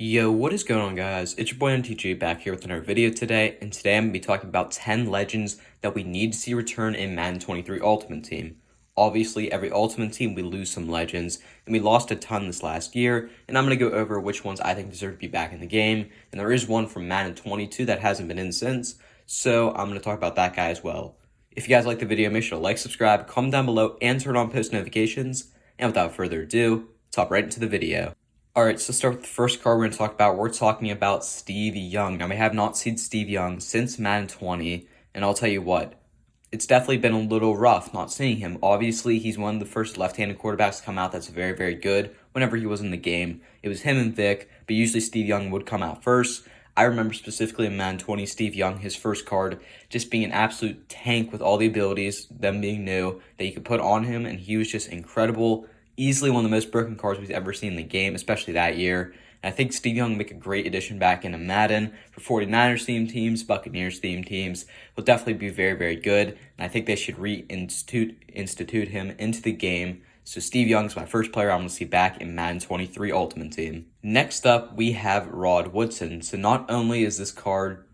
Yo, what is going on, guys? It's your boy MTG back here with another video today, and today I'm going to be talking about 10 legends that we need to see return in Madden 23 Ultimate Team. Obviously, every Ultimate Team we lose some legends, and we lost a ton this last year, and I'm going to go over which ones I think deserve to be back in the game, and there is one from Madden 22 that hasn't been in since, so I'm going to talk about that guy as well. If you guys like the video, make sure to like, subscribe, comment down below, and turn on post notifications, and without further ado, let's hop right into the video. Alright, so start with the first card we're going to talk about. We're talking about Steve Young. Now, we have not seen Steve Young since Madden 20, and I'll tell you what, it's definitely been a little rough not seeing him. Obviously, he's one of the first left-handed quarterbacks to come out that's very, very good whenever he was in the game. It was him and Vic, but usually Steve Young would come out first. I remember specifically in Madden 20, Steve Young, his first card, just being an absolute tank with all the abilities, them being new, that you could put on him, and he was just incredible. Easily one of the most broken cards we've ever seen in the game, especially that year. And I think Steve Young will make a great addition back into Madden for 49ers themed teams, Buccaneers themed teams. Will definitely be very, very good. And I think they should institute him into the game. So Steve Young's my first player I'm going to see back in Madden 23 Ultimate Team. Next up, we have Woodson. So not only is this card,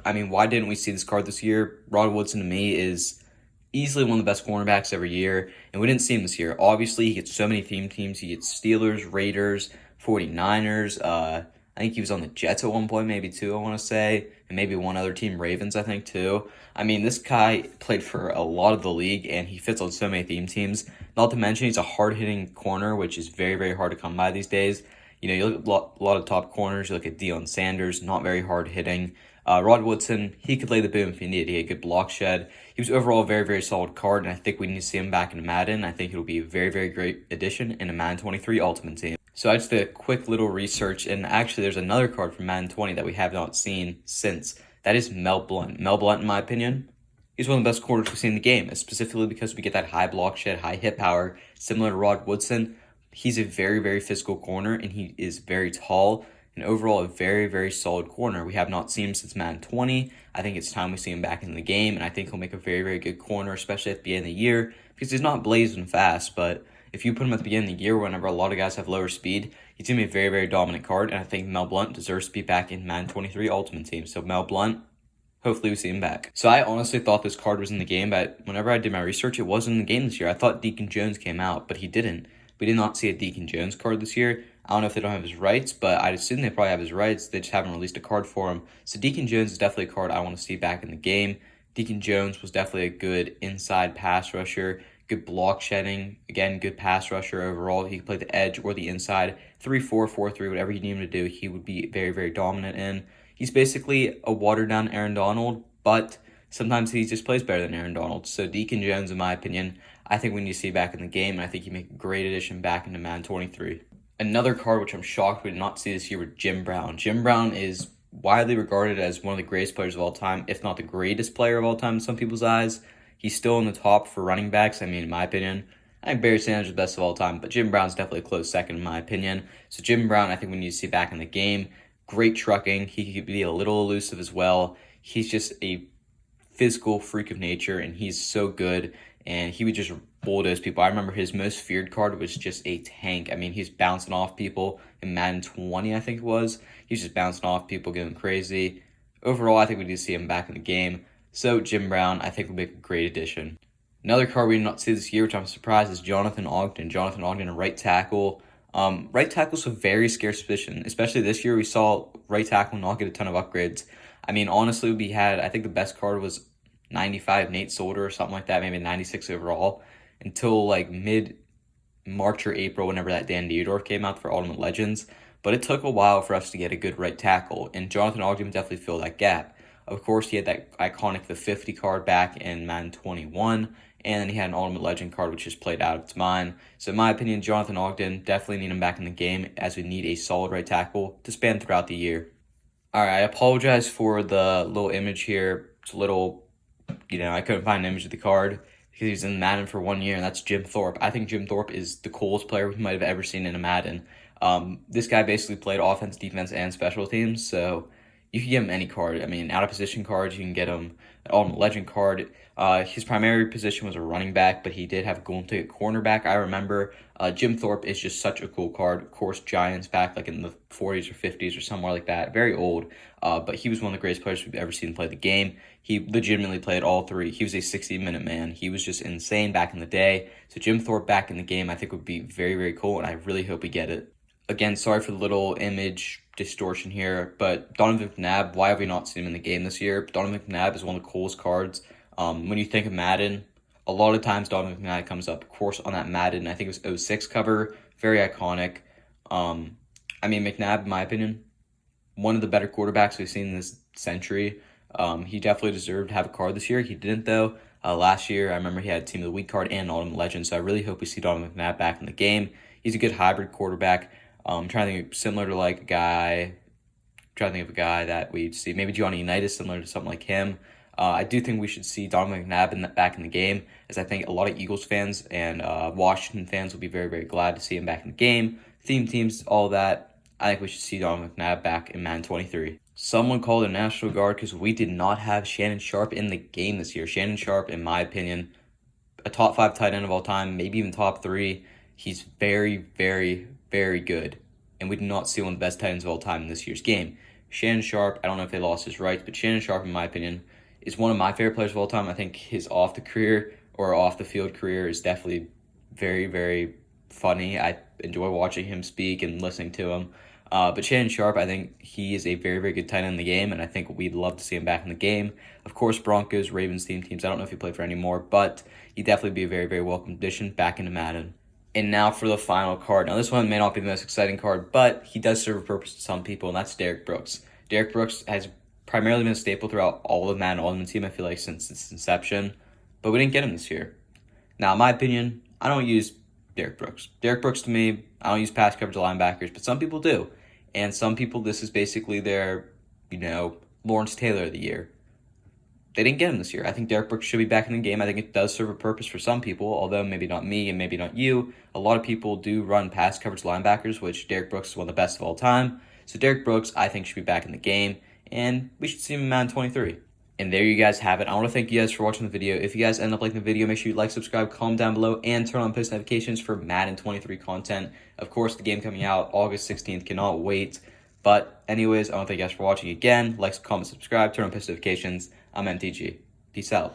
why didn't we see this card this year? Woodson to me is easily one of the best cornerbacks every year, and we didn't see him this year. Obviously, he gets so many theme teams. He gets Steelers, Raiders, 49ers. I think he was on the Jets at one point, maybe two, I want to say, and maybe one other team, Ravens, I think, too. This guy played for a lot of the league, and he fits on so many theme teams. Not to mention, he's a hard-hitting corner, which is very, very hard to come by these days. You look at a lot of top corners. You look at Deion Sanders, not very hard-hitting. Woodson, he could lay the boom if he needed. He had a good block shed. He was overall a very, very solid card, and I think we need to see him back in Madden. I think it'll be a very, very great addition in a Madden 23 Ultimate Team. So I just did a quick little research, and actually there's another card from Madden 20 that we have not seen since. That is Mel Blount. Mel Blount, in my opinion, he's one of the best corners we've seen in the game, specifically because we get that high block shed, high hit power, similar to Woodson. He's a very, very physical corner, and he is very tall. And overall, a very, very solid corner. We have not seen him since Madden 20. I think it's time we see him back in the game, and I think he'll make a very, very good corner, especially at the beginning of the year, because he's not blazing fast, but if you put him at the beginning of the year whenever a lot of guys have lower speed, he's going to be a very, very dominant card, and I think Mel Blount deserves to be back in Madden 23 Ultimate Team. So Mel Blount, hopefully we see him back. So I honestly thought this card was in the game, but whenever I did my research, it wasn't in the game this year. I thought Deacon Jones came out, but he didn't. We did not see a Deacon Jones card this year. I don't know if they don't have his rights, but I'd assume they probably have his rights. They just haven't released a card for him. So Deacon Jones is definitely a card I want to see back in the game. Deacon Jones was definitely a good inside pass rusher, good block shedding, again, good pass rusher overall. He could play the edge or the inside, 3-4, 4-3, whatever you need him to do, he would be very, very dominant in. He's basically a watered-down Aaron Donald, but sometimes he just plays better than Aaron Donald. So Deacon Jones, in my opinion, I think we need to see back in the game, and I think he make a great addition back into Madden 23. Another card which I'm shocked we did not see this year was Jim Brown. Jim Brown is widely regarded as one of the greatest players of all time, if not the greatest player of all time in some people's eyes. He's still in the top for running backs, in my opinion. I think Barry Sanders is the best of all time, but Jim Brown's definitely a close second in my opinion. So Jim Brown, I think we need to see back in the game. Great trucking. He could be a little elusive as well. He's just a physical freak of nature, and he's so good, and he would just bulldoze people. I remember his most feared card was just a tank. He's bouncing off people in Madden 20, I think it was. He's just bouncing off people, going crazy. Overall, I think we need to see him back in the game. So Jim Brown, I think, will make a great addition. Another card we did not see this year, which I'm surprised, is Jonathan Ogden. Jonathan Ogden, a right tackle. Right tackle's a very scarce position, especially this year. We saw right tackle not get a ton of upgrades. Honestly, we had, I think the best card was 95 Nate Solder or something like that, maybe 96 overall, until like mid-March or April whenever that Dan Dierdorf came out for Ultimate Legends. But it took a while for us to get a good right tackle, and Jonathan Ogden definitely filled that gap. Of course, he had that iconic The 50 card back in Madden 21, and then he had an Ultimate Legend card which just played out of its mind. So in my opinion, Jonathan Ogden, definitely need him back in the game, as we need a solid right tackle to span throughout the year. Alright, I apologize for the little image here. It's a little, I couldn't find an image of the card because he was in Madden for 1 year, and that's Jim Thorpe. I think Jim Thorpe is the coolest player we might have ever seen in a Madden. This guy basically played offense, defense, and special teams, so You can get him any card. I mean, out of position cards, you can get him an Ultimate Legend card. His primary position was a running back, but he did have a golden ticket cornerback. I remember Jim Thorpe is just such a cool card. Of course, Giants back like in the 40s or 50s or somewhere like that. Very old, but he was one of the greatest players we've ever seen play the game. He legitimately played all three. He was a 60-minute man. He was just insane back in the day. So Jim Thorpe back in the game, I think would be very, very cool, and I really hope we get it. Again, sorry for the little image distortion here, but Donovan McNabb, why have we not seen him in the game this year? Donovan McNabb is one of the coolest cards. When you think of Madden, a lot of times Donovan McNabb comes up, of course, on that Madden, I think it was 06 cover, very iconic. McNabb, in my opinion, one of the better quarterbacks we've seen this century. He definitely deserved to have a card this year. He didn't, though. Last year, I remember he had Team of the Week card and an Ultimate Legend, so I really hope we see Donovan McNabb back in the game. He's a good hybrid quarterback. I'm trying to think similar to like a guy, trying to think of a guy that we'd see, maybe Johnny Unitas, similar to something like him. I do think we should see Donovan McNabb back in the game, as I think a lot of Eagles fans and Washington fans will be very, very glad to see him back in the game. Theme teams, all that. I think we should see Donovan McNabb back in Madden 23. Someone called a National Guard because we did not have Shannon Sharpe in the game this year. Shannon Sharpe, in my opinion, a top 5 tight end of all time, maybe even top 3. He's very, very, very good, and we did not see one of the best tight ends of all time in this year's game. Shannon Sharpe, I don't know if they lost his rights, but Shannon Sharpe, in my opinion, is one of my favorite players of all time. I think his off-the-field career is definitely very, very funny. I enjoy watching him speak and listening to him. But Shannon Sharpe, I think he is a very, very good tight end in the game, and I think we'd love to see him back in the game. Of course, Broncos, Ravens theme teams, I don't know if he played for anymore, but he'd definitely be a very, very welcome addition back into Madden. And now for the final card. Now, this one may not be the most exciting card, but he does serve a purpose to some people, and that's Derrick Brooks. Derrick Brooks has primarily been a staple throughout all of Madden Ultimate Team, I feel like, since its inception, but we didn't get him this year. Now, in my opinion, I don't use Derrick Brooks. Derrick Brooks, to me, I don't use pass coverage linebackers, but some people do. And some people, this is basically their, Lawrence Taylor of the year. They didn't get him this year. I think Derrick Brooks should be back in the game. I think it does serve a purpose for some people, although maybe not me and maybe not you. A lot of people do run pass coverage linebackers, which Derrick Brooks is one of the best of all time. So Derrick Brooks, I think, should be back in the game, and we should see him in Madden 23. And there you guys have it. I want to thank you guys for watching the video. If you guys end up liking the video, make sure you like, subscribe, comment down below, and turn on post notifications for Madden 23 content. Of course, the game coming out August 16th. Cannot wait. But anyways, I want to thank you guys for watching again. Like, comment, subscribe, turn on post notifications. I'm MTG. Peace out.